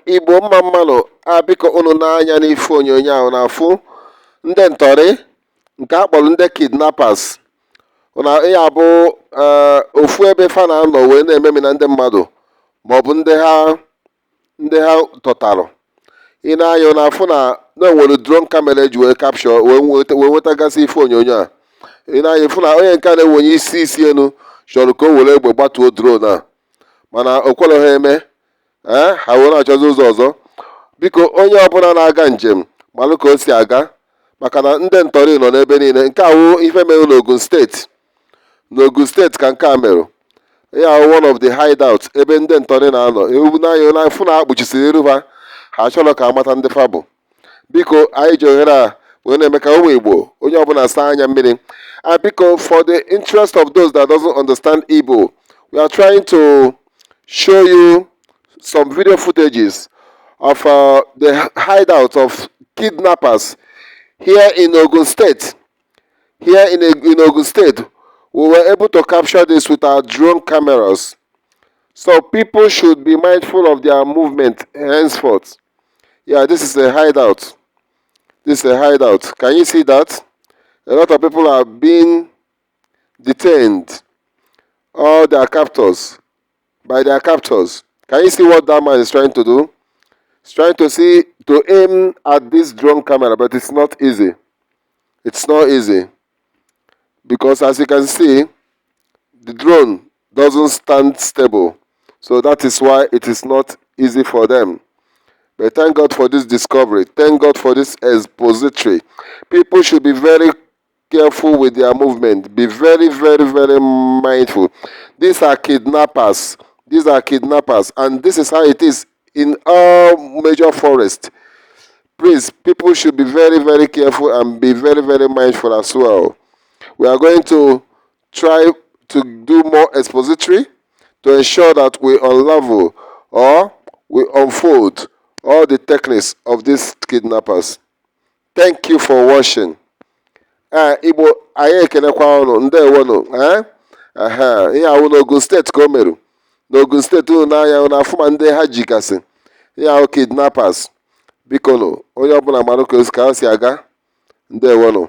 Igbo mma mmanụ biko unu n'anya n'ife onyonyo ahụ na-afụ ndị ntọrị nke a kpọrọ ndị kidnappers na ya bụ ofu ebe fa na-anọ wee na-ememi na ndị mmadụ maọbụ ndị ha tọtalụ. Ị na-anya na-afụ na enwere drone camera eji wee capture wee nwetagasị ife onyonyo a. Ị na-anya fụ na onye nke a na-enwenye isi elu chọrọ ka o were egbe gbatuo drone a mana o kwere ha eme. Ha wee na-achọzi ụzọ ọzọ. Biko onye ọbụla na-aga njem malụ ka o si aga maka na ndị ntọrị nọ n'ebe niile. Nke a wụ ife mere n'Ogun steeti. N'Ogun steeti ka nke a mere. Ya wụ one of the hideouts ebe ndị ntọrị na-anọ. Ewu n'anya na-afụ na akpuchisiri iru ha. Ha chọrọ ka amata ndị fa bụ. Biko anyị ji ohere a wee na-eme ka ụmụ Igbo onye ọbụla saa anya mmiri. Biko for the interest of those that doesn't understand Igbo, we are trying to show you some video footages of the hideout of kidnappers here in Ogun State. Here in Ogun State, we were able to capture this with our drone cameras. So people should be mindful of their movement henceforth. Yeah, this is a hideout. This is a hideout. Can you see that? A lot of people are being detained. All their captors, by their captors. Can you see what that man is trying to do? He's trying to aim at this drone camera, but it's not easy. It's not easy. Because as you can see, the drone doesn't stand stable. So that is why it is not easy for them. But thank God for this discovery. Thank God for this expository. People should be very careful with their movement. Be very, very, very mindful. These are kidnappers. These are kidnappers. And this is how it is in all major forests. Please, people should be very, very careful and be very, very mindful as well. We are going to try to do more expository to ensure that we unravel or we unfold all the techniques of these kidnappers. Thank you for watching. Igbo anyị ekenekwa unu ndewonu. Ihe awụ n'Ogun steeti ka o meru. N'Ogun steeti unu n'anya unu afụma ndị ha jigasị. Ihe awụ kidnappers. Biko onye ọbụla mara ka o si aga. Ndewonu.